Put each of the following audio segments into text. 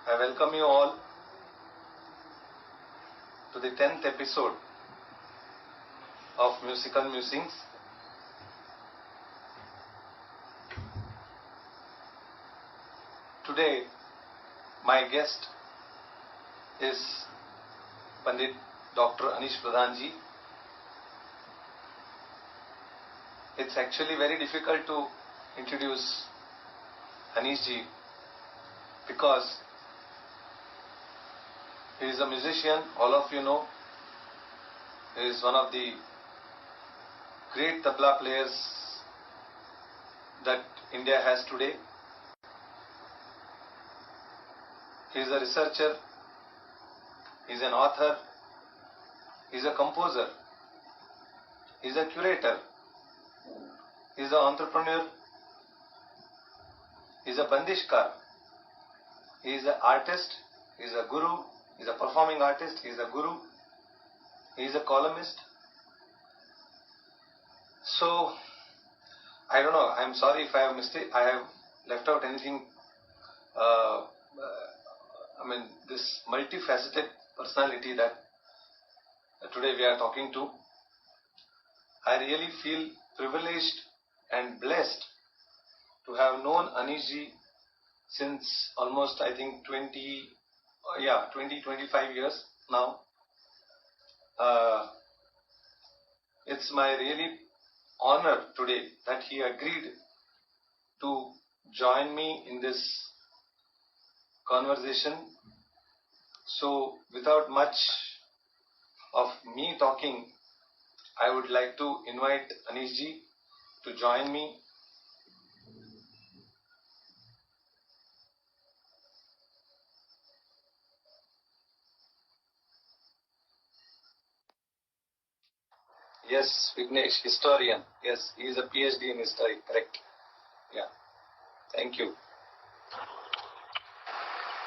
I welcome you all to the 10th episode of Musical Musings. Today, my guest is Pandit Dr. Aneesh Pradhan ji. It's actually very difficult to introduce Aneesh ji because he is a musician, all of you know. He is one of the great tabla players that India has today. He is a researcher, he is an author, he is a composer, he is a curator, he is an entrepreneur, he is a bandishkar, he is an artist, he is a guru, he is a performing artist, he is a guru, he is a columnist. So, I don't know, I am sorry if I have left out anything. This multifaceted personality that today we are talking to, I really feel privileged and blessed to have known Aneesh ji since almost, I think, 25 years now. It's my really honor today that he agreed to join me in this conversation. So, without much of me talking, I would like to invite Aneesh ji to join me. Yes, Vignesh, historian. Yes, he is a PhD in history, correct. Yeah, thank you.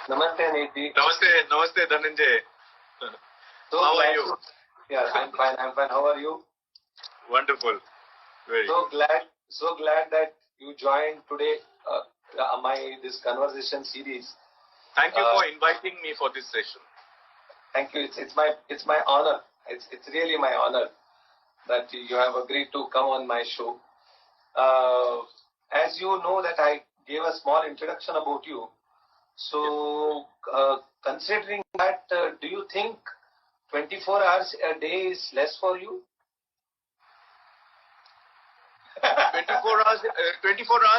Namaste, Aneesh ji. Namaste, Dhananjay. How are you? Yeah, I'm fine. How are you? Wonderful. Very. So glad that you joined today this conversation series. Thank you for inviting me for this session. Thank you. It's my honor. It's really my honor that you have agreed to come on my show. As you know that I gave a small introduction about you. So, considering that, do you think 24 hours a day is less for you? 24 hours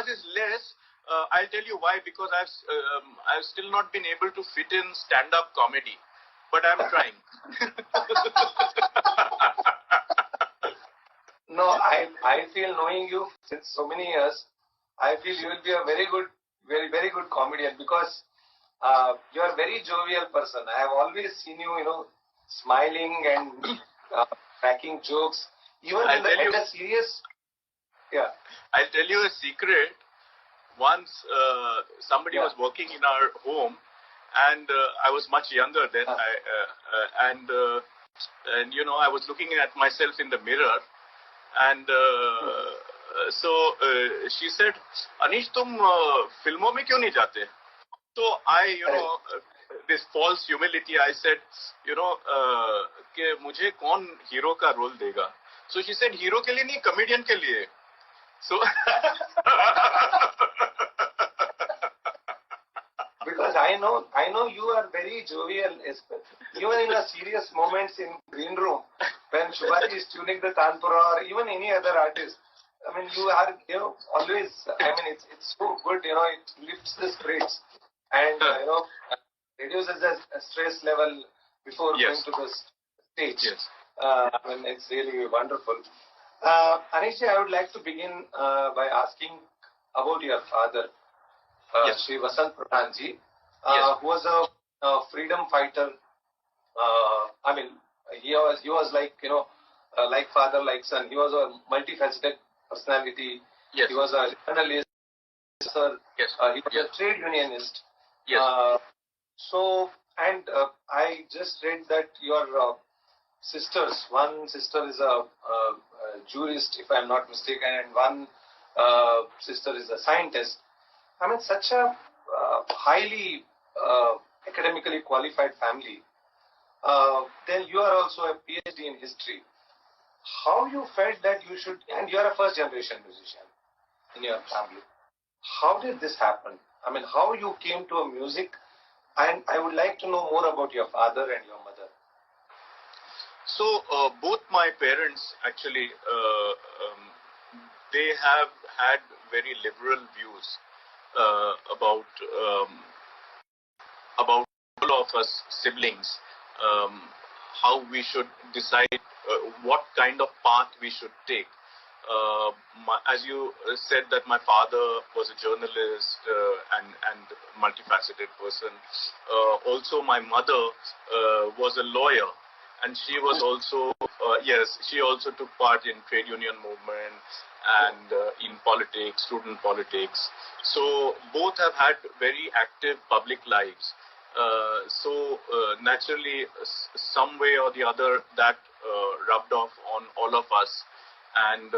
is less. I'll tell you why. Because I've still not been able to fit in stand-up comedy, but I'm trying. No, I feel, knowing you since so many years, I feel you will be a very good comedian because you are a very jovial person. I have always seen you, smiling and cracking jokes. Even in the serious. Yeah. I'll tell you a secret. Once somebody was working in our home, and I was much younger then. I was looking at myself in the mirror, and so she said, "Aneesh, tum filmon mein kyun nahi jate?" So I, this false humility, I said, कि मुझे कौन hero का role देगा? So she said, hero के लिए नहीं, comedian के लिए. So because I know you are very jovial, even in the serious moments in green room when Shubhaji is tuning the tanpura or even any other artist. I mean, you are always. I mean, it's so good. It lifts the spirits and reduces the stress level before going to the stage. Yes. It's really wonderful. Aneesh, I would like to begin by asking about your father, Sri Vasant Pradhan ji, who was a freedom fighter. He was like, like father, like son. He was a multifaceted personality. Yes. He was a journalist. Yes. He was a trade unionist. Yes. I just read that your sisters, one sister is a jurist, if I am not mistaken, and one sister is a scientist. I mean, such a highly academically qualified family, then you are also a PhD in history. How you felt that you should, and you are a first generation musician in your family. How did this happen? I mean, how you came to a music, and I would like to know more about your father and your mother. So both my parents actually, they have had very liberal views about all of us siblings, how we should decide what kind of path we should take. As you said that my father was a journalist and multifaceted person. Also, my mother was a lawyer, and she was also she also took part in trade union movement and in politics, student politics. So both have had very active public lives. So naturally, some way or the other, that rubbed off on all of us, and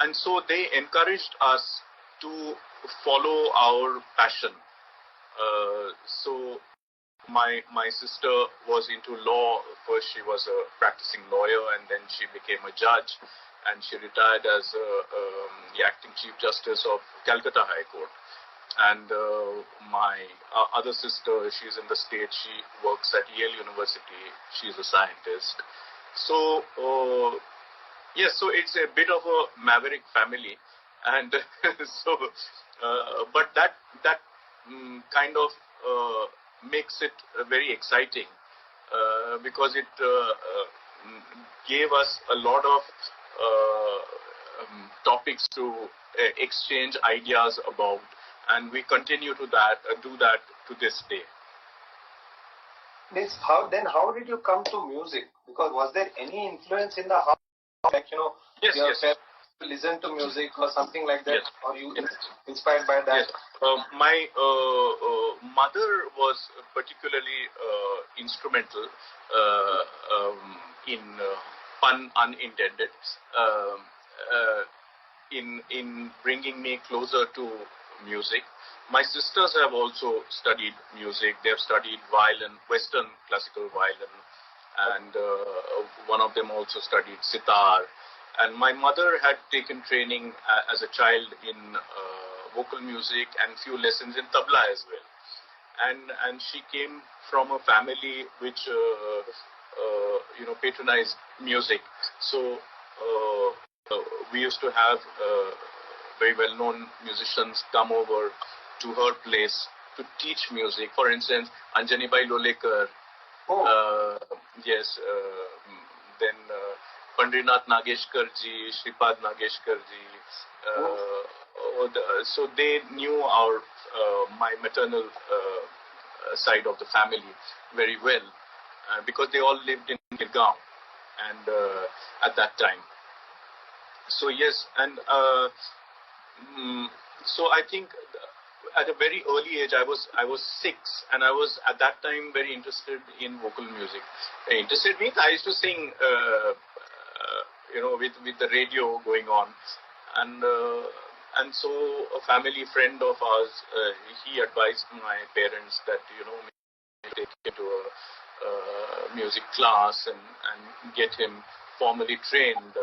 and so they encouraged us to follow our passion. So my sister was into law. First, she was a practicing lawyer, and then she became a judge, and she retired as the acting Chief Justice of Calcutta High Court. And my other sister, she's in the States. She works at Yale University. She's a scientist. So yes, so it's a bit of a maverick family, and so but that kind of makes it very exciting because it gave us a lot of topics to exchange ideas about, and we continue to do that to this day. How did you come to music? Because was there any influence in the house, like your parents listen to music or something like that, or you inspired by that? Yes. My mother was particularly instrumental in pun unintended in bringing me closer to music. My sisters have also studied music. They have studied violin, Western classical violin, and one of them also studied sitar. And my mother had taken training as a child in vocal music and few lessons in tabla as well. And she came from a family which patronized music. So we used to have very well-known musicians come over to her place to teach music. For instance, Anjani Bai Lolekar. Yes. Then Pandrinath Nageshkar ji, Shripad Nageshkar ji. So they knew my maternal side of the family very well because they all lived in Girgaon and at that time. So yes, and so I think at a very early age, I was 6, and I was at that time very interested in vocal music. Interested means I used to sing, with the radio going on, and so a family friend of ours, he advised my parents that take him to a music class and get him formally trained.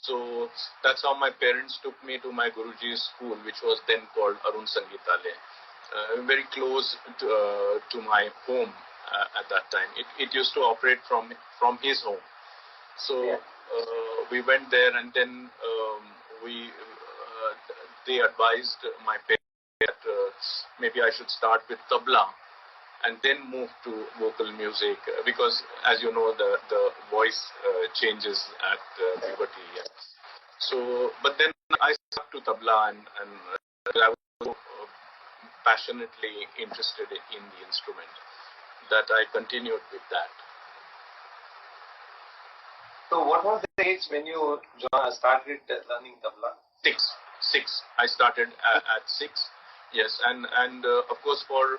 So that's how my parents took me to my Guruji's school, which was then called Arun Sangeetale, very close to my home at that time. It used to operate from his home. So we went there, and then they advised my parents that maybe I should start with tabla and then move to vocal music, because as you know, the voice changes at puberty. So, but then I stuck to tabla, and I was so passionately interested in the instrument that I continued with that. So what was the age when you started learning tabla? 6. I started at 6. Yes, and of course for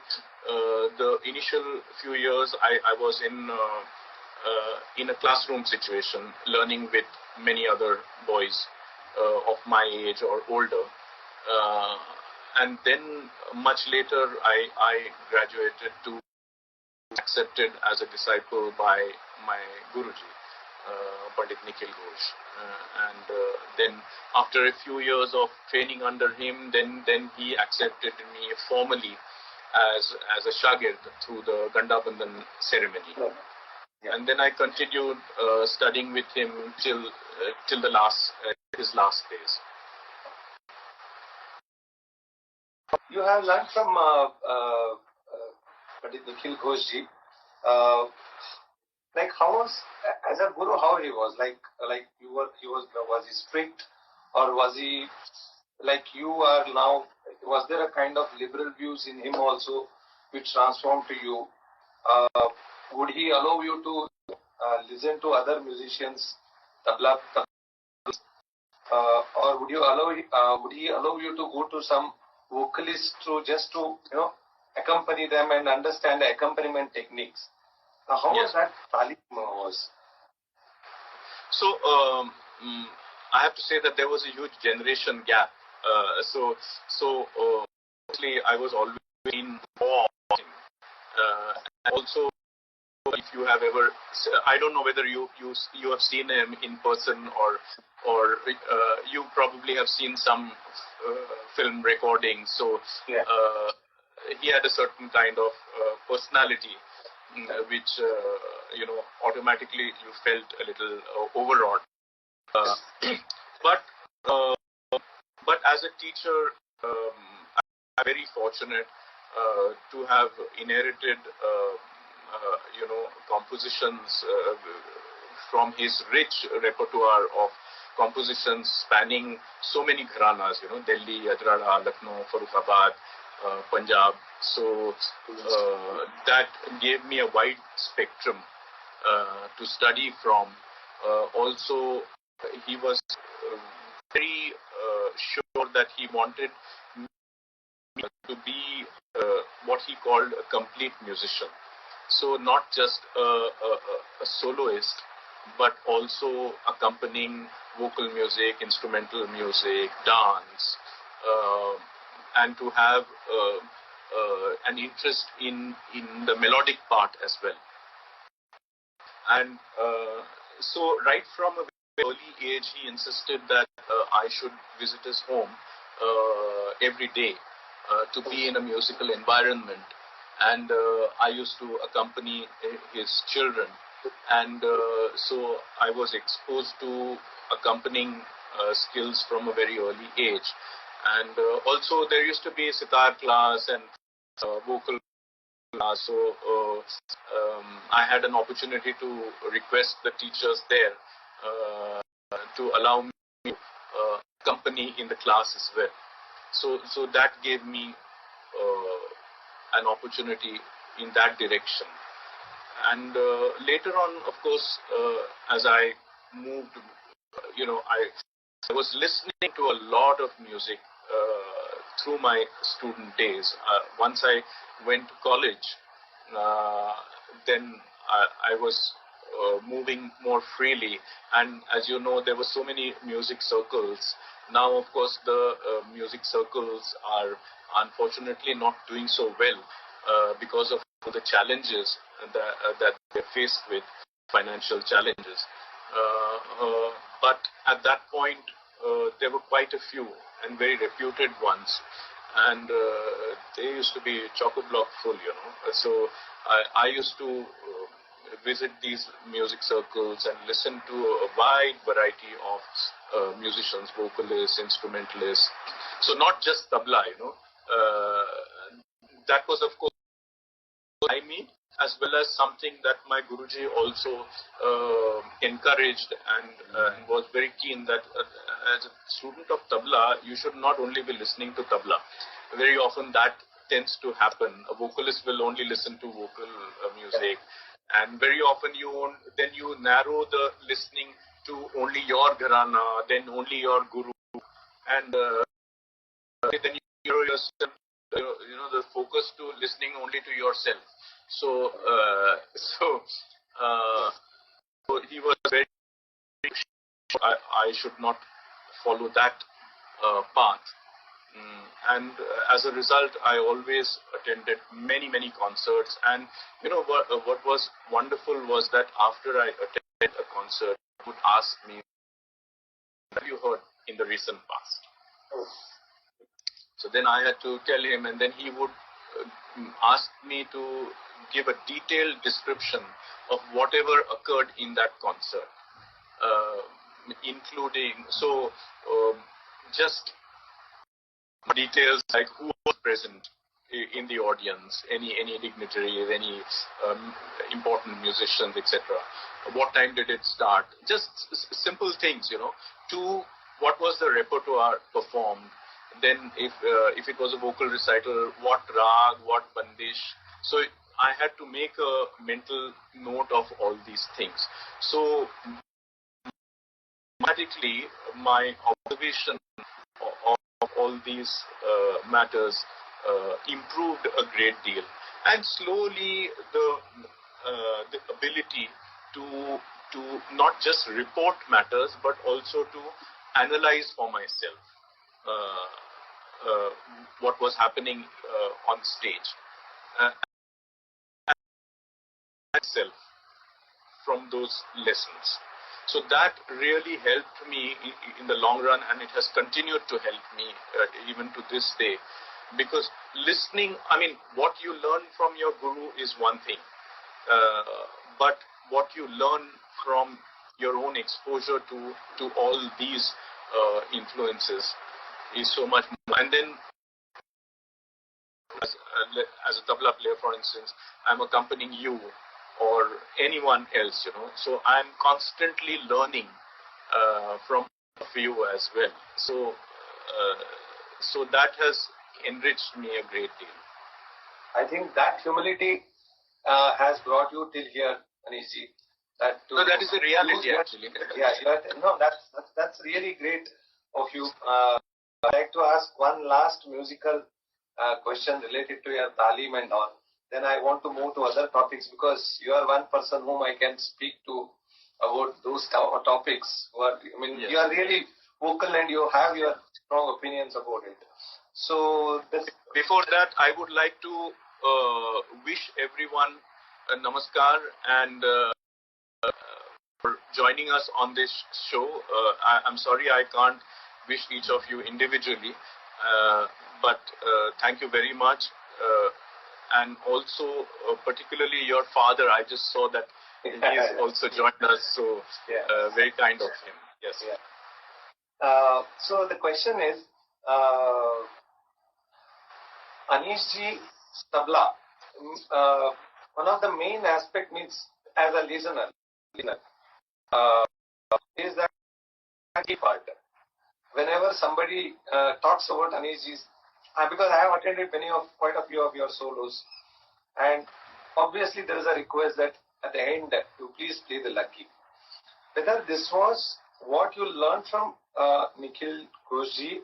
the initial few years I was in a classroom situation, learning with many other boys of my age or older, and then much later I graduated to accepted as a disciple by my Guruji, Pandit Nikhil Ghosh. Then after a few years of training under him, then he accepted me formally as a Shagird through the Ganda Bandhan ceremony. Yeah. And then I continued studying with him till the his last days. You have learned from Pandit Nikhil Ghosh ji. Like how was, as a guru, how he was? Like was he strict, or was he like you are now? Was there a kind of liberal views in him also, which transformed to you? Would he allow you to listen to other musicians, tabla, or would he allow you to go to some vocalists just to accompany them and understand the accompaniment techniques? Now, how was that talim was? So I have to say that there was a huge generation gap. Mostly I was always in awe of him. And also, if you have ever, I don't know whether you have seen him in person or you probably have seen some film recordings. So he had a certain kind of personality, which automatically you felt a little overawed. But as a teacher, I'm very fortunate to have inherited compositions from his rich repertoire of compositions spanning so many gharanas, Delhi, Ajrada, Lucknow, Farrukhabad, Punjab. So that gave me a wide spectrum to study from. Also, he was very sure that he wanted me to be what he called a complete musician. So not just a soloist, but also accompanying vocal music, instrumental music, dance, and to have an interest in the melodic part as well. And so right from a very early age, he insisted that I should visit his home every day to be in a musical environment. And I used to accompany his children. And so I was exposed to accompanying skills from a very early age. And also there used to be sitar class and vocal class. So I had an opportunity to request the teachers there to allow me to accompany in the class as well. So that gave me an opportunity in that direction. And later on, of course, as I moved, I was listening to a lot of music through my student days. Once I went to college, then I was moving more freely. And as you know, there were so many music circles. Now, of course, the music circles are unfortunately not doing so well because of the challenges that they're faced with, financial challenges. But at that point, there were quite a few and very reputed ones. And they used to be chock-a-block full, So I used to visit these music circles and listen to a wide variety of musicians, vocalists, instrumentalists. So not just tabla, that was of course I mean, as well as something that my Guruji also encouraged and was very keen that as a student of tabla, you should not only be listening to tabla. Very often that tends to happen. A vocalist will only listen to vocal music, and very often you narrow the listening to only your gharana, then only your guru, and then you narrow yourself, the focus to listening only to yourself. So he was very sure I should not follow that path. And as a result, I always attended many concerts. And what was wonderful was that after I attended a concert, he would ask me, "What have you heard in the recent past?" So then I had to tell him, and then he would ask me to give a detailed description of whatever occurred in that concert, including just details like who was present in the audience, any dignitaries, any important musicians, etc. What time did it start? Just simple things, To what was the repertoire performed? Then if it was a vocal recital, what rag, what bandish. So I had to make a mental note of all these things. So automatically my observation of all these matters improved a great deal, and slowly the ability to not just report matters but also to analyze for myself what was happening on stage, myself from those lessons. So that really helped me in the long run, and it has continued to help me even to this day. Because listening, what you learn from your guru is one thing, but what you learn from your own exposure to all these influences is so much more. And then as a tabla player, for instance, I'm accompanying you or anyone else, So I'm constantly learning from you as well. So that has enriched me a great deal. I think that humility has brought you till here, Aneesh ji. No, that is a reality, actually. That's really great of you. I'd like to ask one last musical question related to your talim and all. Then I want to move to other topics, because you are one person whom I can speak to about those topics. Yes. You are really vocal and you have your strong opinions about it. So before that, I would like to wish everyone a namaskar and for joining us on this show. I'm sorry I can't wish each of you individually, but thank you very much. And also, particularly your father, I just saw that he's also joined us, so very kind of him. Yes. Yeah. So the question is, Aneesh ji, tabla. One of the main aspect means as a listener, is that part. Whenever somebody talks about Aneesh ji's, because I have attended quite a few of your solos, and obviously there is a request that at the end you please play the Lucky. Whether this was what you learned from Nikhil Ghoshji,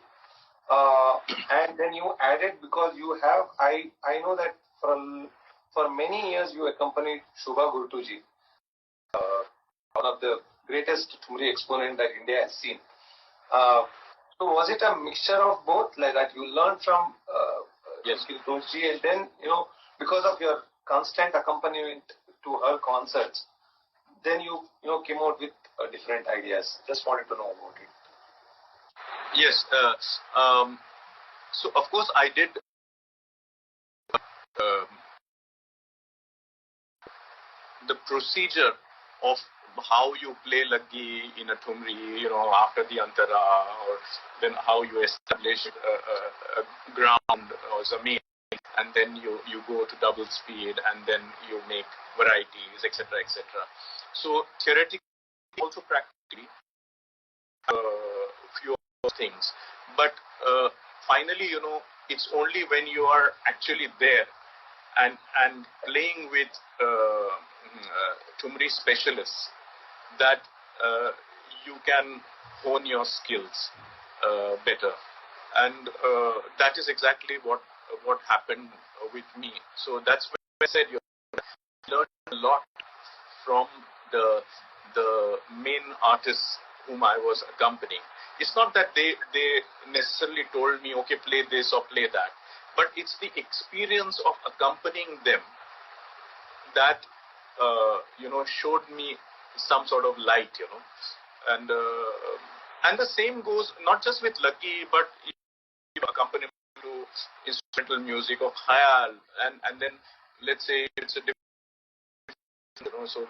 and then you added, because you have, I know that for many years you accompanied Shubha Gurtuji, one of the greatest Thumri exponent that India has seen. So was it a mixture of both, like that you learned from Nikhil Ghoshji, and then, because of your constant accompaniment to her concerts, then you came out with different ideas? Just wanted to know about it. Yes. So of course I did the procedure of how you play Laggi in a Thumri, after the Antara, or then how you establish a ground or Zameen, and then you go to double speed, and then you make varieties, etc., etc. So theoretically, also practically, few things. But finally, it's only when you are actually there and playing with Thumri specialists that you can hone your skills better. And that is exactly what happened with me. So that's when I said you learn a lot from the main artists whom I was accompanying. It's not that they necessarily told me, okay, play this or play that, but it's the experience of accompanying them that showed me some sort of light, and the same goes not just with Lucky, but accompaniment to instrumental music of Khayal, and then let's say it's a different, so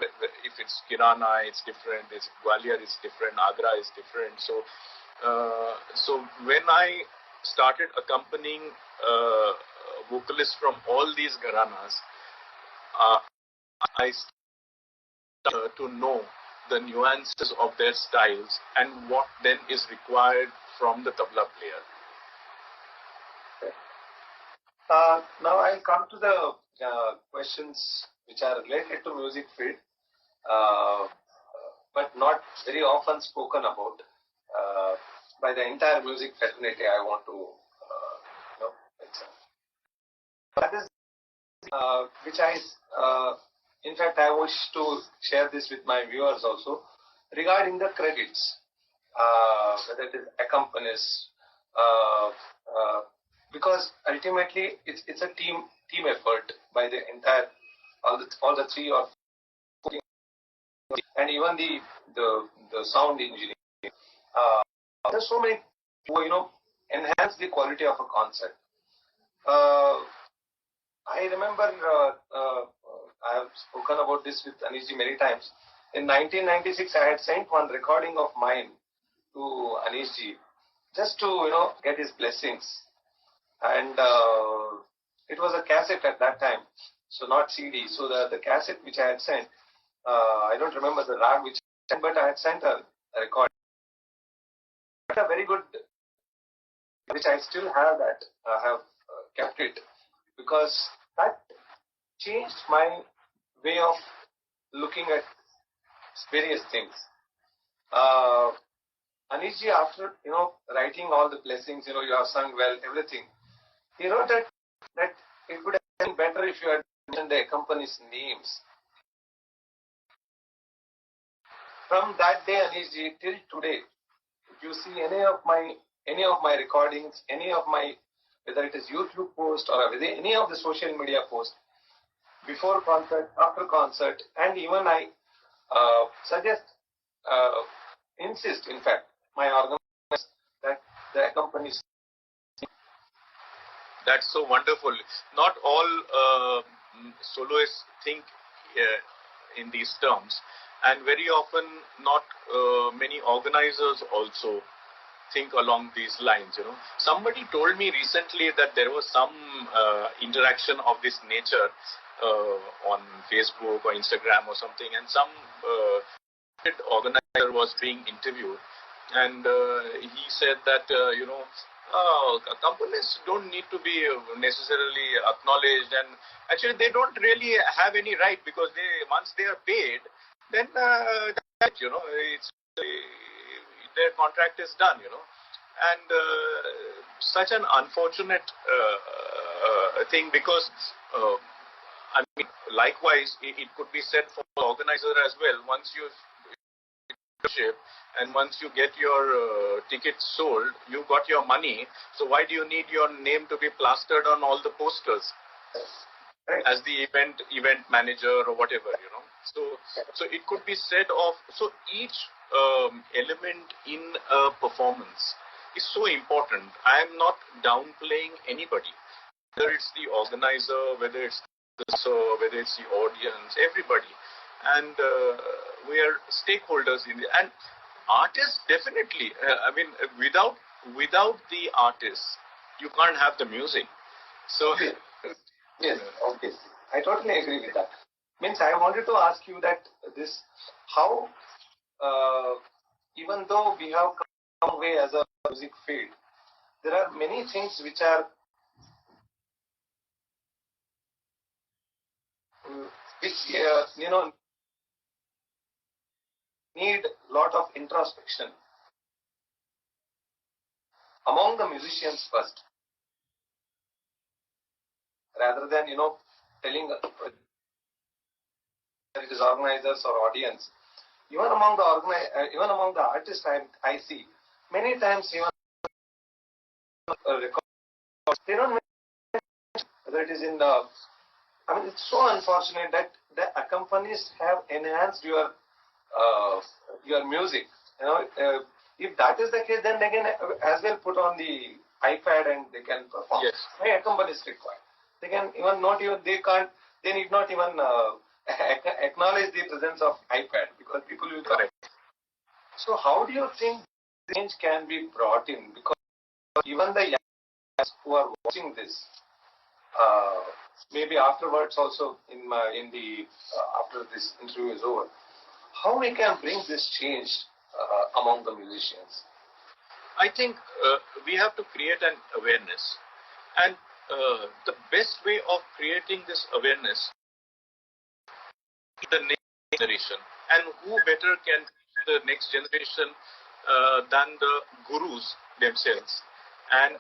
if it's Kirana, it's different, it's Gwalior, it's different, Agra is different. So when I started accompanying vocalists from all these gharanas, I started to know the nuances of their styles and what then is required from the tabla player. Now I'll come to the questions which are related to music field, but not very often spoken about by the entire music fraternity. I want to that is which in fact I wish to share this with my viewers also regarding the credits, whether it is accompanies, because ultimately it's a team effort by the entire all the three or four, and even the sound engineering. There's so many who enhance the quality of a concert. I remember I have spoken about this with Aneesh many times. In 1996, I had sent one recording of mine to Aneesh just to get his blessings, and it was a cassette at that time, so not CD. So the cassette which I had sent, I don't remember the rag which I sent, but I had sent a record. A very good, which I still have that. I have kept it because that changed my way of looking at various things. Aneesh, after writing all the blessings, you have sung well, everything. He wrote that it would have been better if you had mentioned the accompanies' names. From that day, Aneesh, till today, if you see any of my recordings, any of my, whether it is YouTube post or any of the social media posts, before concert, after concert, and even I suggest, insist, in fact, my organizers that the accompanies. That's so wonderful. Not all soloists think in these terms, and very often not many organizers also think along these lines. Somebody told me recently that there was some interaction of this nature on Facebook or Instagram or something, and some organizer was being interviewed, and he said that companies don't need to be necessarily acknowledged, and actually they don't really have any right, because once they are paid, then it's their contract is done, and such an unfortunate thing, because I mean, likewise it could be said for the organizer as well. Once you and once you get your tickets sold, you got your money. So why do you need your name to be plastered on all the posters as the event manager or whatever, So it could be said of, so each element in a performance is so important. I am not downplaying anybody, whether it's the organizer, whether it's whether it's the audience, everybody. And we are stakeholders in it. And artists, definitely. I mean, without the artists, you can't have the music. So yes, obviously, I totally agree with that. Means I wanted to ask you that how even though we have come way as a music field, there are many things which are need lot of introspection among the musicians first, rather than telling whether it is organizers or audience. even among the artists, I see many times even record, they don't mention whether it is in the. I mean, it's so unfortunate that the accompanists have enhanced your music. If that is the case, then they can as well put on the iPad and they can perform. Yes. No accompanists required. They can even not even they can't. They need not even acknowledge the presence of iPad because people will correct. So how do you think change can be brought in? Because even the young who are watching this, maybe afterwards also after this interview is over, how we can bring this change among the musicians? I think we have to create an awareness, and the best way of creating this awareness is the next generation. And who better can teach the next generation than the gurus themselves? And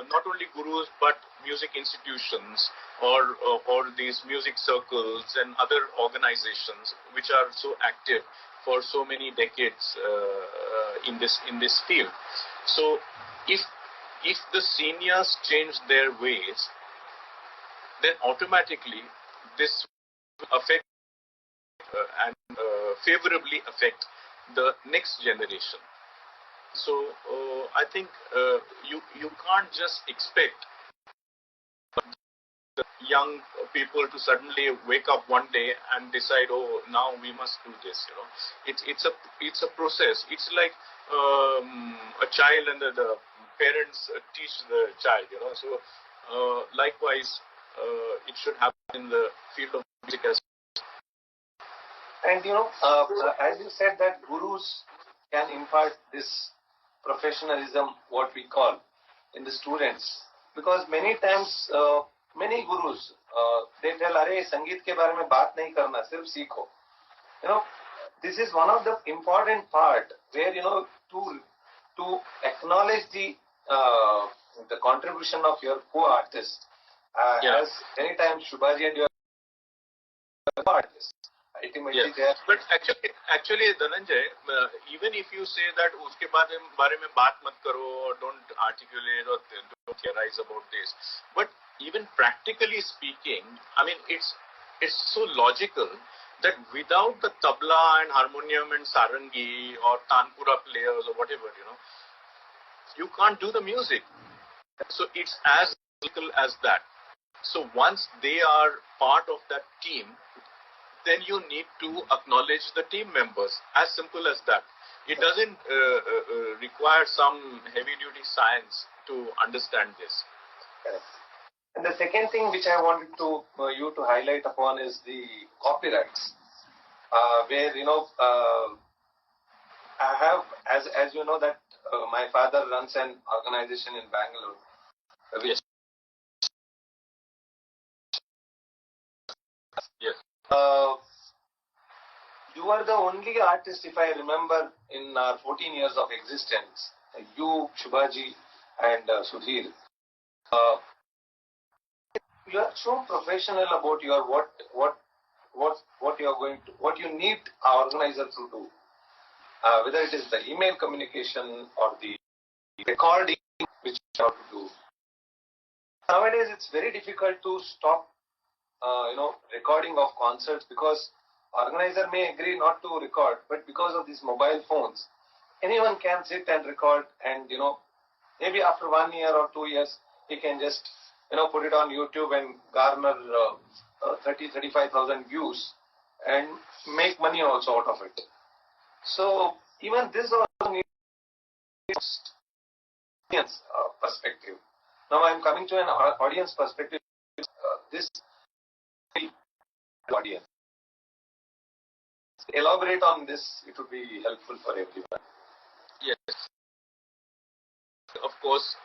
not only gurus but music institutions or these music circles and other organizations which are so active for so many decades in this field. So if the seniors change their ways, then automatically this will affect and favorably affect the next generation. So I think you can't just expect the young people to suddenly wake up one day and decide, oh, now we must do this. It's a process. It's like a child and the parents teach the child. So likewise, it should happen in the field of music as well. And as you said that gurus can impart this professionalism, what we call, in the students, because many times many gurus they tell, "Arey, संगीत के बारे में बात नहीं करना, सिर्फ सीखो." This is one of the important part where to acknowledge the contribution of your co-artist. As many times Shubhaji and your co-artist. Ultimately, but actually, Dhananjay, even if you say that उसके बारे में बात मत करो or don't articulate or don't theorize about this, but even practically speaking, I mean, it's so logical that without the tabla and harmonium and sarangi or tanpura players or whatever, you can't do the music. So it's as logical as that. So once they are part of that team, then you need to acknowledge the team members. As simple as that. It doesn't require some heavy-duty science to understand this. Correct. And the second thing which I wanted you to highlight upon is the copyrights, where I have, as you know, that my father runs an organization in Bangalore. Yes. Yes. You are the only artist, if I remember, in our 14 years of existence. You, Shubhaji, and Sudhir. You are so professional about your what you are going to, what you need our organizer to do. Whether it is the email communication or the recording which you have to do. Nowadays, it's very difficult to stop, recording of concerts because organizer may agree not to record, but because of these mobile phones, anyone can sit and record, and maybe after 1 year or 2 years, he can just put it on YouTube and garner 35,000 views and make money also out of it. So even this also needs audience perspective. Now I'm coming to an audience perspective. This audience. Elaborate on this. It would be helpful for everyone. Yes. Of course,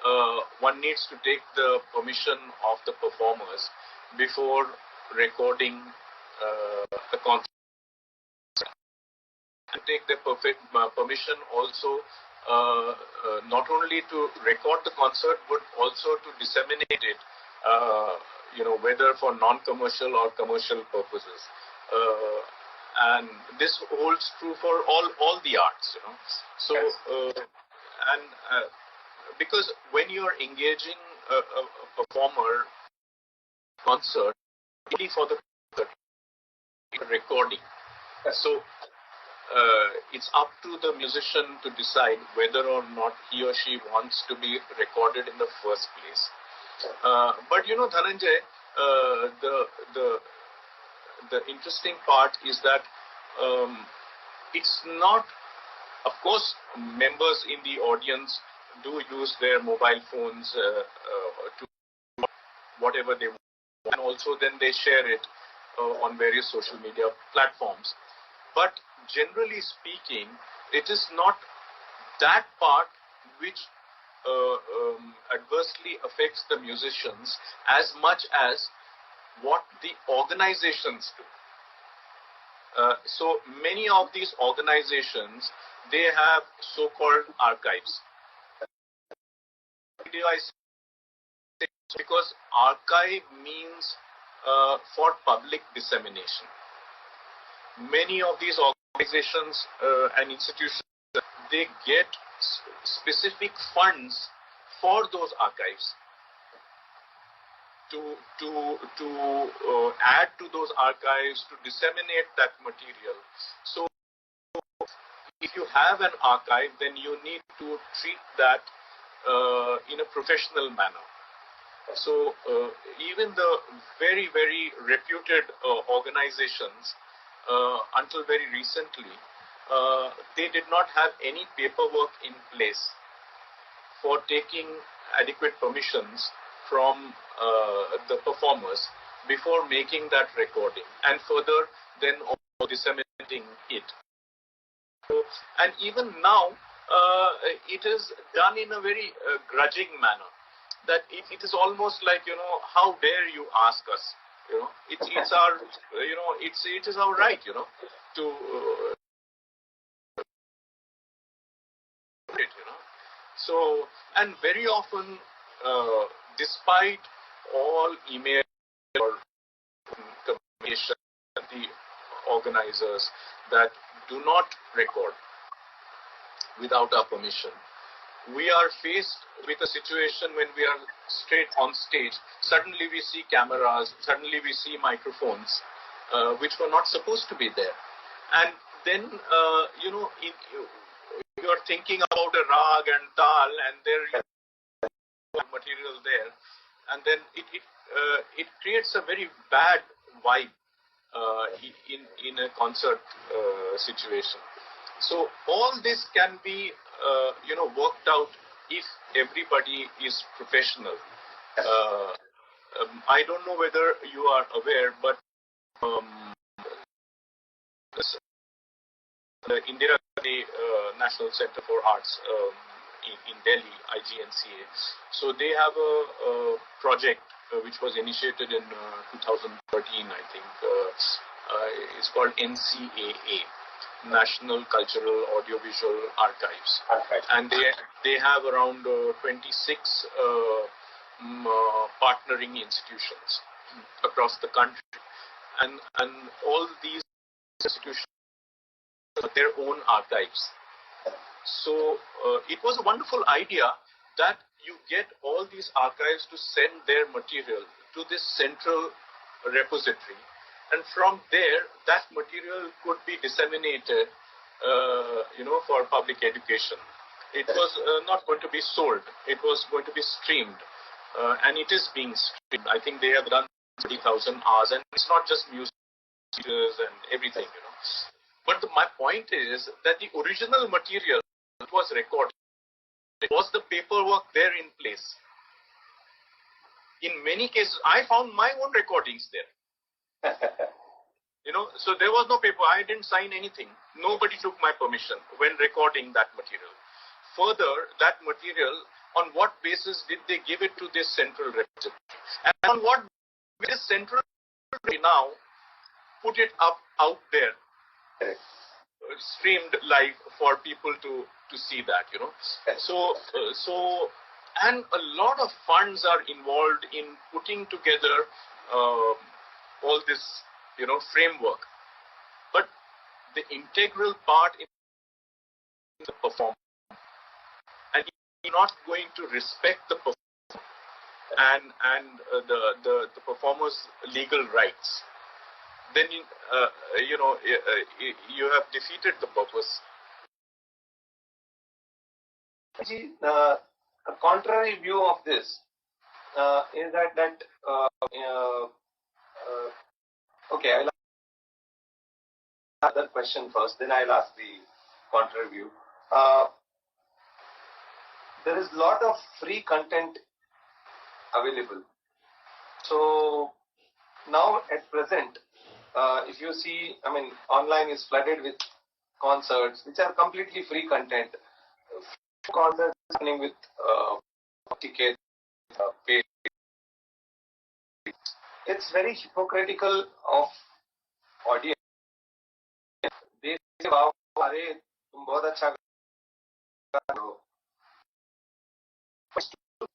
one needs to take the permission of the performers before recording the concert. And take their permission also not only to record the concert but also to disseminate it, whether for non-commercial or commercial purposes. and this holds true for all the arts, you know. So, because when you are engaging a performer concert, only for the recording, so it's up to the musician to decide whether or not he or she wants to be recorded in the first place. But you know, Dhananjay, the interesting part is that it's not, of course, members in the audience do use their mobile phones to whatever they want, and also then they share it on various social media platforms. But generally speaking, it is not that part which adversely affects the musicians as much as what the organizations do. So many of these organizations, they have so-called archives. Because archive means for public dissemination. Many of these organizations and institutions, they get specific funds for those archives to add to those archives, to disseminate that material. So if you have an archive, then you need to treat that in a professional manner. So even the very, very reputed organizations, until very recently, they did not have any paperwork in place for taking adequate permissions from the performers before making that recording, and further then also disseminating it. So, and even now, it is done in a very grudging manner. That it is almost like, you know, how dare you ask us? You know, it's our, you know, it is our right, you know, to it, you know. So, and very often, despite all email or communication, the organizers that do not record without our permission, we are faced with a situation when we are straight on stage. Suddenly we see cameras, suddenly we see microphones, which were not supposed to be there. And then, you know, you are thinking about a rag and tal, and there is material there. And then it creates a very bad vibe in a concert situation. So all this can be, you know, worked out if everybody is professional. I don't know whether you are aware, but the Indira Gandhi National Center for Arts in Delhi, IGNCA. So they have a project which was initiated in 2013, I think. It's called NCAA. National Cultural Audiovisual Archives, and they have around 26 partnering institutions across the country, and all these institutions have their own archives. So it was a wonderful idea that you get all these archives to send their material to this central repository. And from there, that material could be disseminated, you know, for public education. It was not going to be sold. It was going to be streamed. And it is being streamed. I think they have done 30,000 hours. And it's not just music and everything, you know. But my point is that the original material that was recorded, was the paperwork there in place? In many cases, I found my own recordings there. You know, so there was no paper. I didn't sign anything. Nobody took my permission when recording that material. Further, that material, on what basis did they give it to this central repository? And on what basis central repository now put it out there, streamed live for people to see that, you know? So and a lot of funds are involved in putting together all this, you know, framework. But the integral part in the performance, and you're not going to respect the performance and the performer's legal rights, then you have defeated the purpose. A contrary view of this is that okay, I'll ask the question first, then I'll ask the contrary view. There is a lot of free content available. So now at present, if you see, I mean, online is flooded with concerts which are completely free content. Concerts happening with tickets, paid. It's very hypocritical of audience. They say, "Wow, अरे तुम बहुत अच्छा कर रहे हो."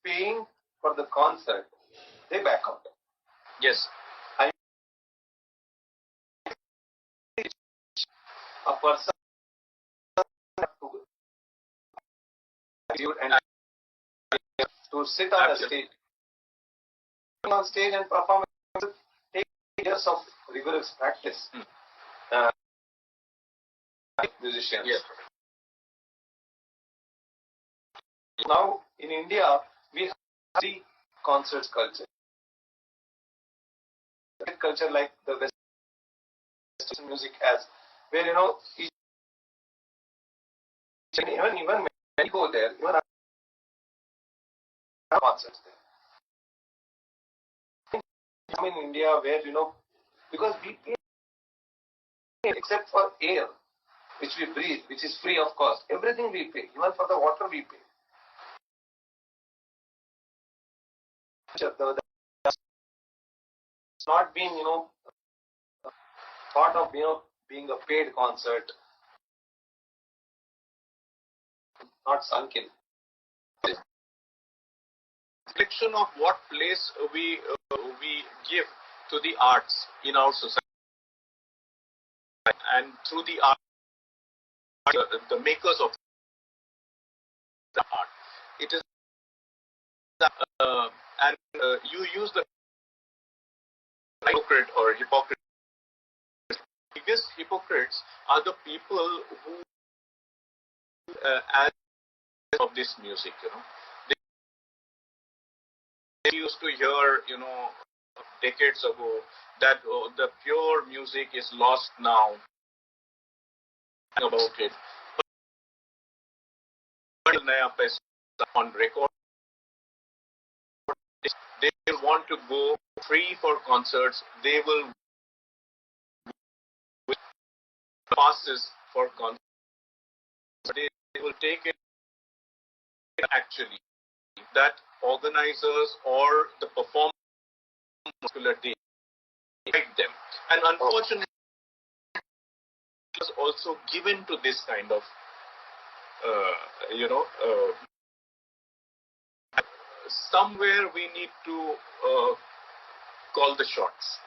Paying for the concert, they back out. Yes. A person and to sit on a stage and perform take years of rigorous practice. Musicians. Yes. Now in India we have the concerts culture. Culture like the Western music has, where even many go there, even concerts there. I'm in India where because we pay except for air which we breathe, which is free of cost. Everything we pay, even for the water we pay. It's not been thought of being a paid concert, not sunk in. Reflection of what place we give to the arts in our society, and through the art, the makers of the art. It is and you use the hypocrite or hypocrite. The biggest hypocrites are the people who as of this music, they used to hear, decades ago that the pure music is lost now. About it, but on record, they want to go free for concerts. They will passes for concerts. They will take it actually that organizers or the performers guide them, and unfortunately it was also given to this kind of somewhere we need to call the shots.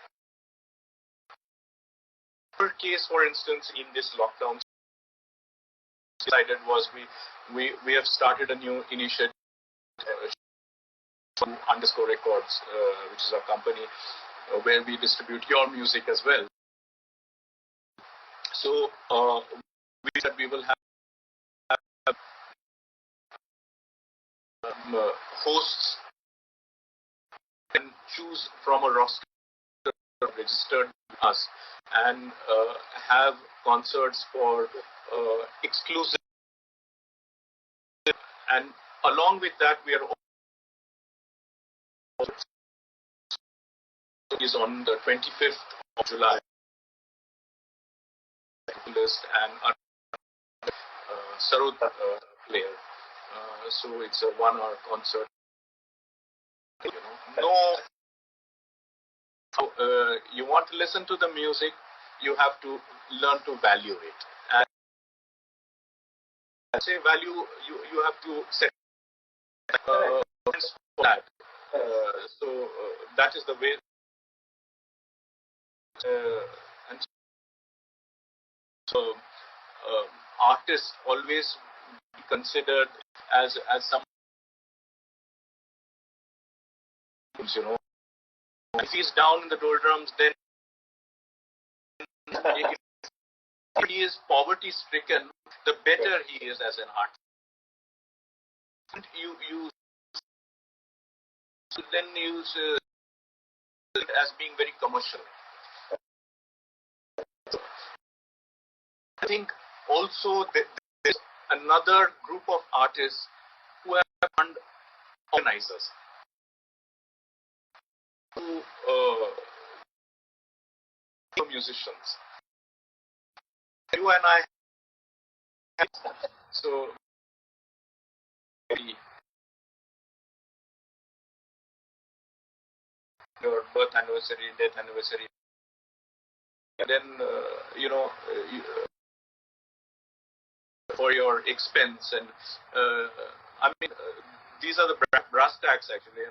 Our case, for instance, in this lockdown, decided was we have started a new initiative, underscore records, which is our company, where we distribute your music as well. So we said we will have hosts and choose from a roster registered with us and have concerts for exclusive, and along with that we are also is on the 25th of July and Sarod player. So it's a 1-hour concert. You want to listen to the music, you have to learn to value it. And say value, you have to set for that. So that is the way. And so artist always be considered as some, you know, if he's down in the doldrums, then if he is poverty stricken, the better he is as an artist. You then use it as being very commercial. I think also there's another group of artists who have found organizers who musicians. You and I, so your birth anniversary, death anniversary, and then for your expense, and I mean these are the brass tacks actually.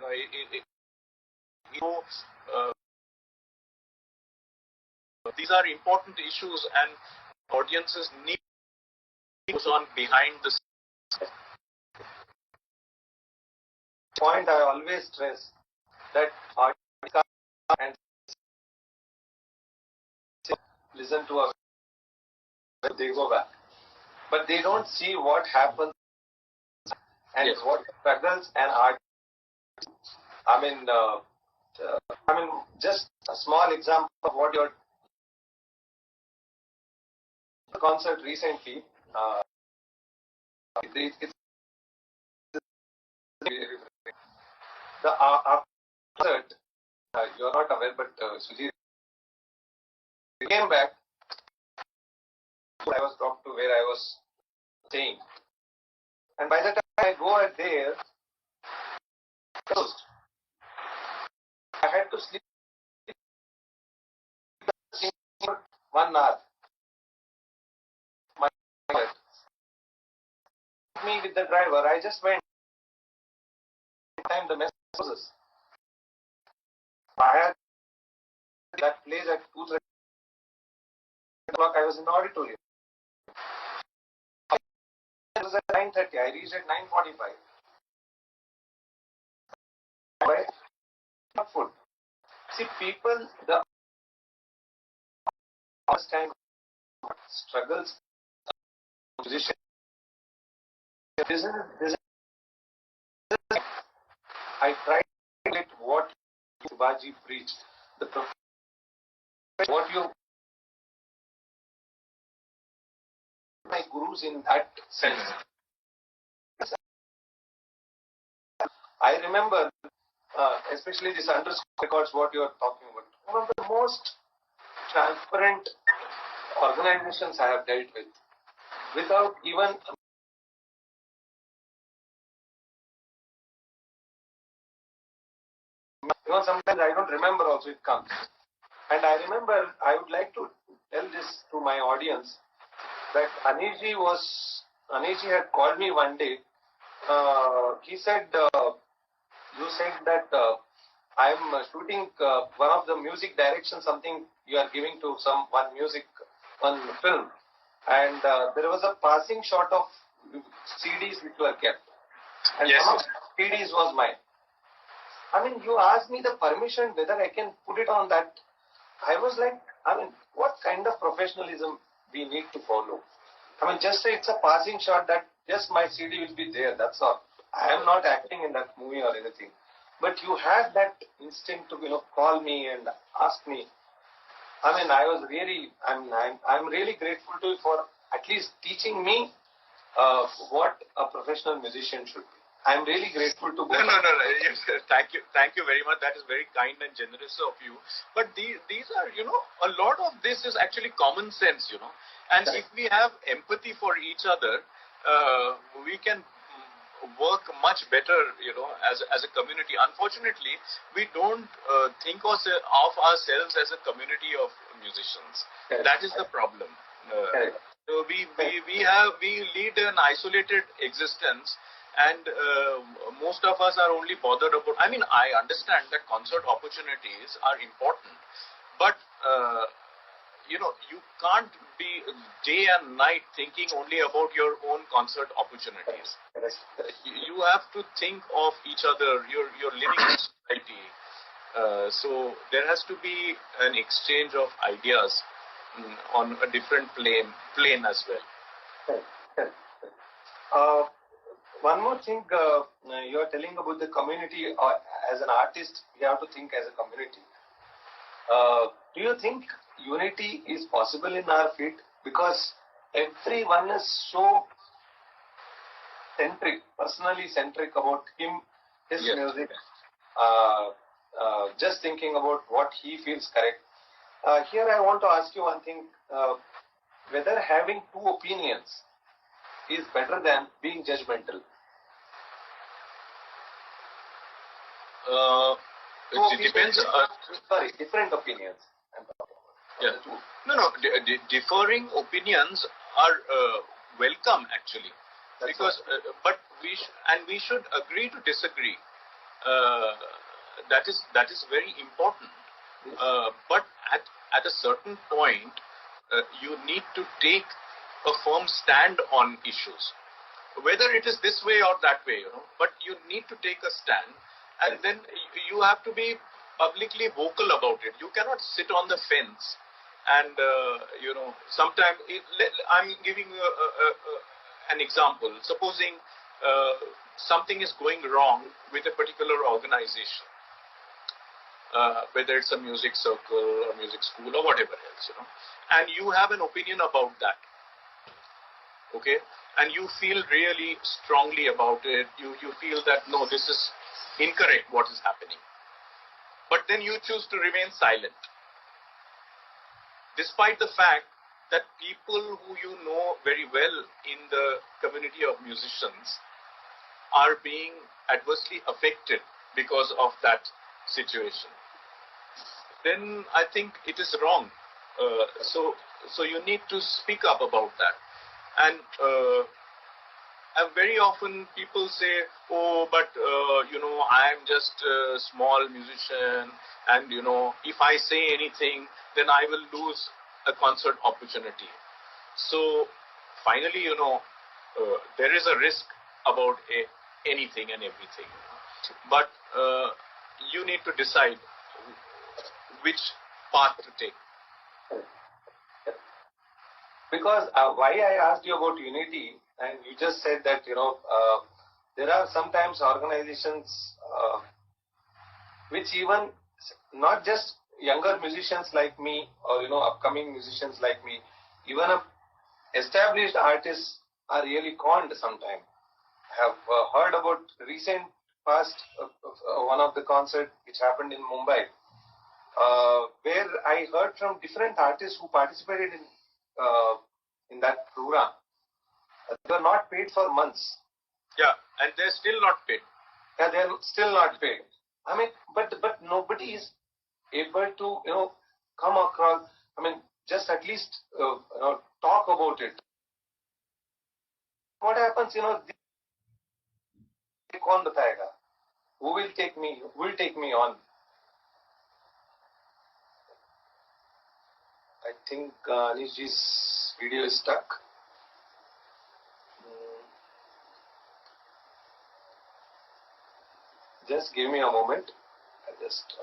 These are important issues, and audiences need goes on behind the point. I always stress that artists come and listen to us, they go back, but they don't see what happens and yes. what struggles and art. I mean, just a small example of what your concert recently. It's the concert. You're not aware, but Sujit came back. I was dropped to where I was staying, and by the time I go there, I had to sleep for 1 hour. Me with the driver, I just went. Time the messages. I had that place at 2:30 o'clock. I was in the auditorium. It was at 9:30. I reached at 9:45. Right? Not food. See, people, the understand struggles, position. This is, I tried to get what Shivaji preached. What you, my gurus in that sense. I remember, especially this underscore records, what you are talking about. One of the most transparent organizations I have dealt with, without even sometimes I don't remember also it comes. And I remember, I would like to tell this to my audience, that Aneesh had called me one day. He said, you said that I am shooting one of the music direction, something you are giving to one film. And there was a passing shot of CDs which were kept. And yes, one of the CDs was mine. I mean, you asked me the permission whether I can put it on that. I was like, what kind of professionalism we need to follow? Just say it's a passing shot that just my CD will be there, that's all. I am not acting in that movie or anything. But you had that instinct to, call me and ask me. I was really, I'm really grateful to you for at least teaching me what a professional musician should be. I'm really grateful to both. No. Yes, thank you very much. That is very kind and generous of you. But these are, a lot of this is actually common sense, And Right. if we have empathy for each other, we can work much better, as a community. Unfortunately, we don't think of ourselves as a community of musicians. Correct. That is the problem. So we lead an isolated existence. And most of us are only bothered about. I understand that concert opportunities are important, but you can't be day and night thinking only about your own concert opportunities. You have to think of each other. You're living in society. So there has to be an exchange of ideas on a different plane as well. One more thing, you are telling about the community. As an artist, you have to think as a community. Do you think unity is possible in our field? Because everyone is so personally centric about him, his music, just thinking about what he feels correct. Here I want to ask you one thing, whether having two opinions is better than being judgmental. It depends. Different opinions. Yeah. No. Differing opinions are welcome actually, because but we should agree to disagree. That is very important. But at a certain point, you need to take a firm stand on issues, whether it is this way or that way. But you need to take a stand, and then you have to be publicly vocal about it. You cannot sit on the fence and sometimes I'm giving an example. Supposing something is going wrong with a particular organization, whether it's a music circle or music school or whatever else, and you have an opinion about that, okay, and you feel really strongly about it. You feel that no, this is incorrect what is happening, but then you choose to remain silent, despite the fact that people who you know very well in the community of musicians are being adversely affected because of that situation. Then I think it is wrong. So you need to speak up about that. And very often people say, oh, but I'm just a small musician, and if I say anything, then I will lose a concert opportunity. So finally, there is a risk about anything and everything. But you need to decide which path to take. Because why I asked you about unity, and you just said that there are sometimes organizations which even not just younger musicians like me or upcoming musicians like me, even established artists are really conned sometimes. I have heard about recent past one of the concert which happened in Mumbai, where I heard from different artists who participated in that program. They were not paid for months. Yeah, and they're still not paid. Yeah, they're still not paid. I mean, but nobody is able to come across. I mean, just at least talk about it. What happens? कौन बताएगा? Who will take me? Who will take me on? I think Aneesh's video is stuck. Just give me a moment. I'll just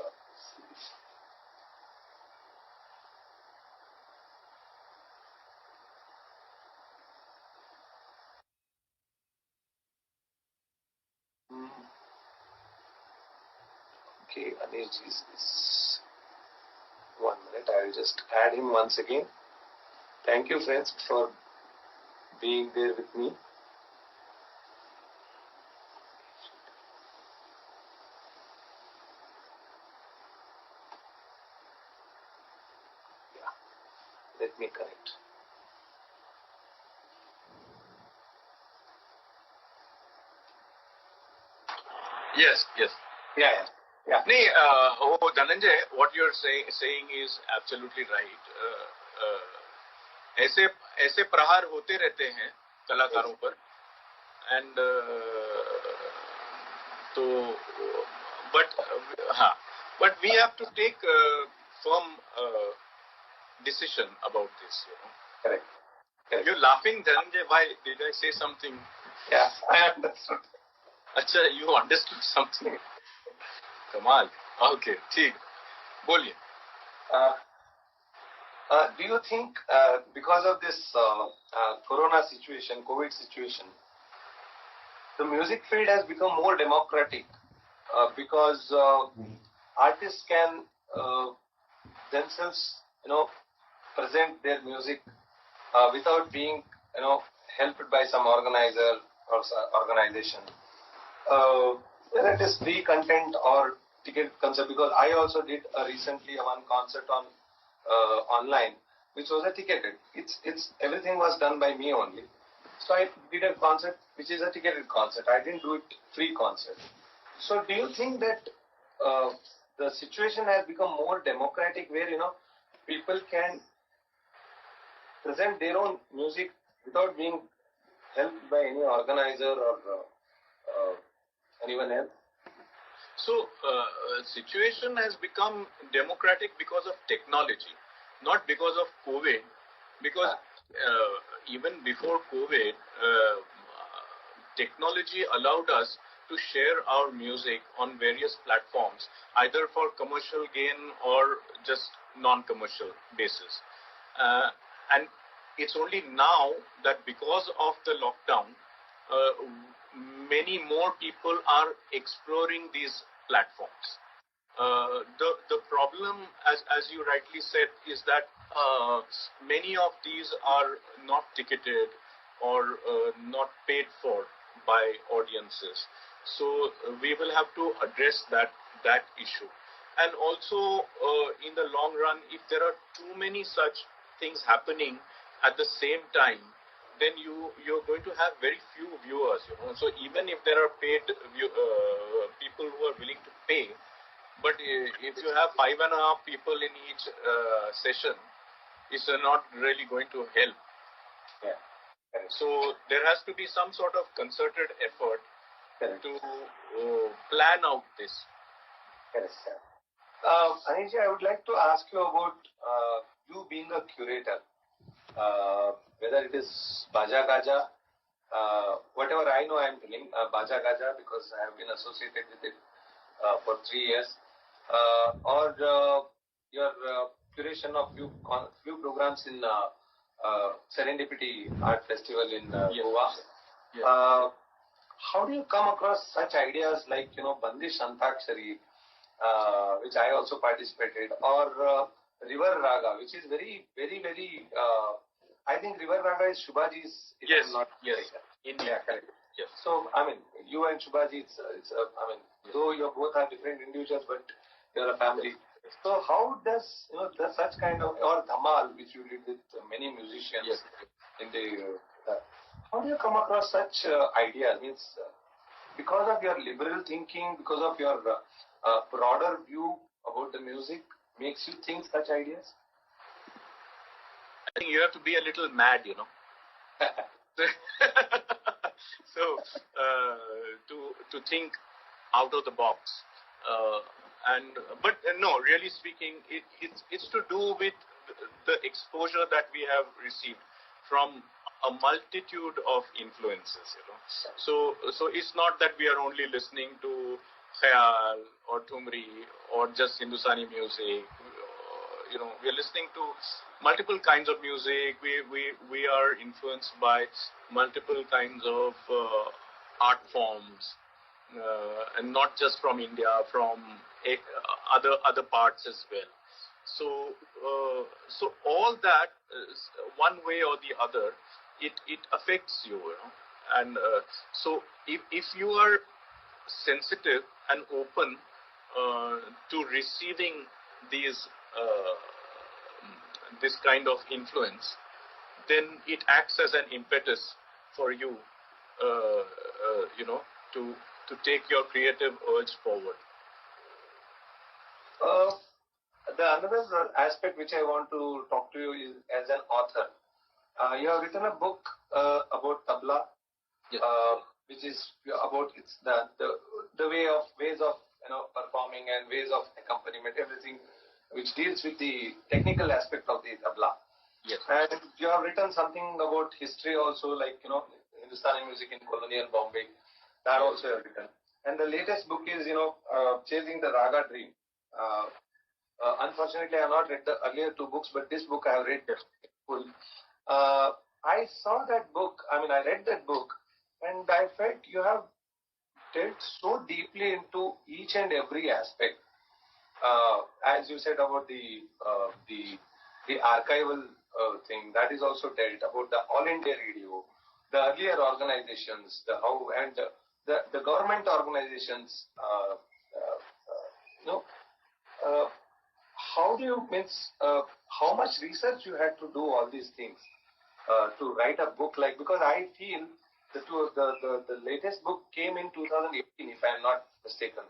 okay, Aneesh is 1 minute. I will just add him once again. Thank you, friends, for being there with me. Let me connect. Yes. Yeah. Dhananjay, what you're saying is absolutely right. ऐसे प्रहार होते रहते हैं कलाकारों पर, and but we have to take firm decision about this. Correct. Correct. You're laughing, Dhananjay. Why? Did I say something? Yeah, I understood. Acha, you understood something. Kamal. Okay, ठीक. बोलिए. Do you think because of this corona situation, COVID situation, the music field has become more democratic because artists can themselves, present their music without being, helped by some organizer or organization. Whether it is free content or ticket concert, because I also did recently one concert on online, which was a ticketed. It's everything was done by me only. So I did a concert which is a ticketed concert. I didn't do it free concert. So do you think that the situation has become more democratic, where people can present their own music without being helped by any organizer or anyone else? So, situation has become democratic because of technology, not because of COVID. Because even before COVID, technology allowed us to share our music on various platforms, either for commercial gain or just non-commercial basis. And it's only now that because of the lockdown, many more people are exploring these platforms. The problem, as you rightly said, is that many of these are not ticketed or not paid for by audiences. So we will have to address that issue. And also, in the long run, if there are too many such things happening at the same time, then you're going to have very few viewers. So even if there are paid people who are willing to pay, but if you have 5.5 people in each session, it's not really going to help. Yeah. So there has to be some sort of concerted effort to plan out this. Yes, sir. Anish, I would like to ask you about you being a curator. Whether it is Baja Gaja, whatever I know, I am telling Baja Gaja because I have been associated with it for 3 years, or your curation of few programs in Serendipity Art Festival in Goa. Yes. How do you come across such ideas like Bandish Antakshari, which I also participated, or River Raga, which is very, very, very. I think River Raga is Shubhaji's. Yes. Not yes. Indeed. Yeah, correct. Yes. So I mean, you and Shubhaji, though you both are different individuals, but you're a family. Yes. So how does such kind of, or Dhamal, which you did with many musicians Yes. in the. How do you come across such ideas? Means because of your liberal thinking, because of your broader view about the music, makes you think such ideas? I think you have to be a little mad, So to think out of the box, but no, really speaking, it's to do with the exposure that we have received from a multitude of influences, So it's not that we are only listening to Khayal or Thumri or just Hindustani music. We are listening to multiple kinds of music. We are influenced by multiple kinds of art forms, and not just from India, from other parts as well. So all that, one way or the other, it affects you, And so if you are sensitive and open to receiving this kind of influence, then it acts as an impetus for you, to take your creative urge forward. Another aspect which I want to talk to you is as an author. You have written a book about tabla, yes. Which is about the ways of performing and ways of accompaniment, everything which deals with the technical aspect of the tabla. Yes. And you have written something about history also, like, Hindustani music in colonial Bombay. That also you have written. And the latest book is, Chasing the Raga Dream. Unfortunately, I have not read the earlier two books, but this book I have read full. I saw that book, I read that book, and I felt you have delved so deeply into each and every aspect. As you said about the archival thing, that is also dealt about the All India Radio, the earlier organizations, the government organizations. How do you how much research you had to do all these things to write a book like? Because I feel the latest book came in 2018, if I am not mistaken.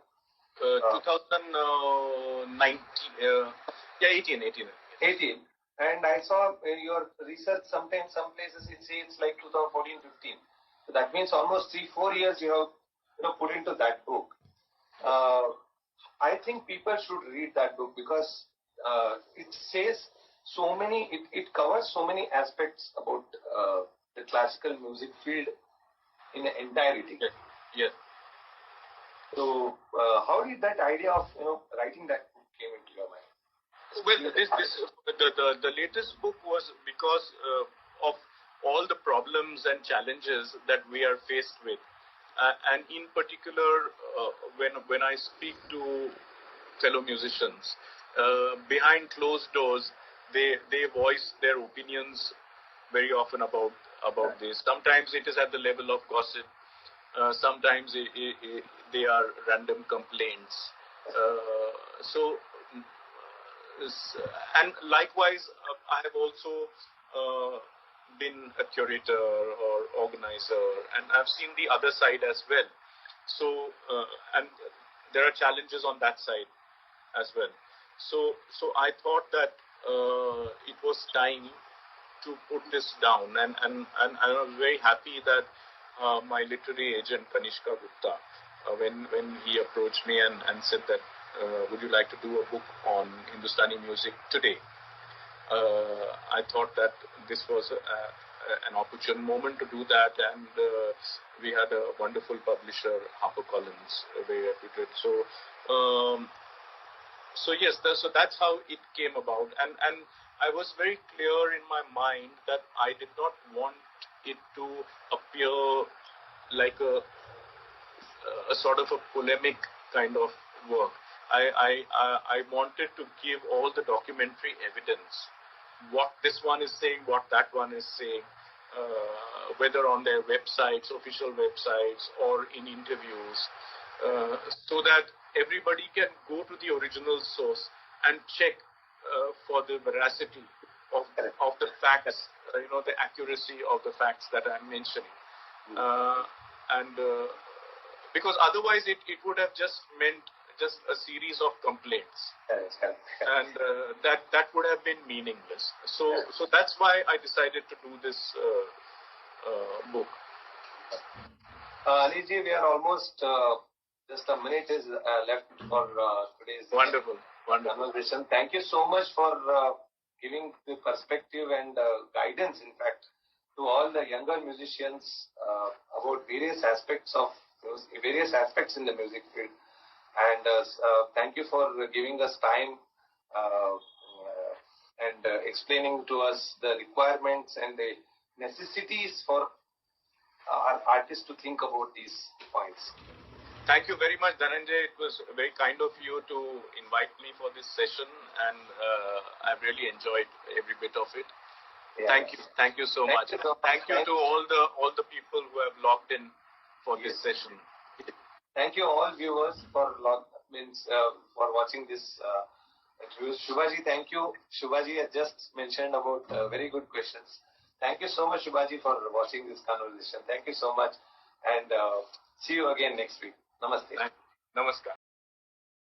2019, 18. And I saw your research sometimes, some places it says it's like 2014, 15. So that means almost 3-4 years you have put into that book. I think people should read that book because it says so many, it covers so many aspects about the classical music field in entirety. Yes. So, how did that idea of writing that book came into your mind? Well, the latest book was because of all the problems and challenges that we are faced with, and in particular, when I speak to fellow musicians behind closed doors, they voice their opinions very often about this. Sometimes it is at the level of gossip. Sometimes they are random complaints. And likewise, I have also been a curator or organizer, and I've seen the other side as well. So, and there are challenges on that side as well. So I thought that it was time to put this down, and I was very happy that my literary agent Kanishka Gupta, when he approached me and said that would you like to do a book on Hindustani music today, I thought that this was an opportune moment to do that, and we had a wonderful publisher, HarperCollins, very reputed. So yes, so that's how it came about, and I was very clear in my mind that I did not want it to appear like a sort of a polemic kind of work. I wanted to give all the documentary evidence, what this one is saying, what that one is saying, whether on their websites, official websites, or in interviews, so that everybody can go to the original source and check for the veracity of the facts, the accuracy of the facts that I'm mentioning. Because otherwise it would have just meant just a series of complaints, and that would have been meaningless. So that's why I decided to do this book. Aneesh ji, we are almost just a minute is left for today's wonderful conversation. Thank you so much for giving the perspective and guidance, in fact, to all the younger musicians about various aspects in the music field. And thank you for giving us time and explaining to us the requirements and the necessities for our artists to think about these points. Thank you very much, Dhananjay. It was very kind of you to invite me for this session, and I've really enjoyed every bit of it. Yeah. Thank you so much. Thank you to all the people who have logged in for this session. Thank you all viewers for watching this interview. Shubhaji, thank you. Shubhaji has just mentioned about very good questions. Thank you so much, Shubhaji, for watching this conversation. Thank you so much, and see you again next week. Namaste. Namaskar.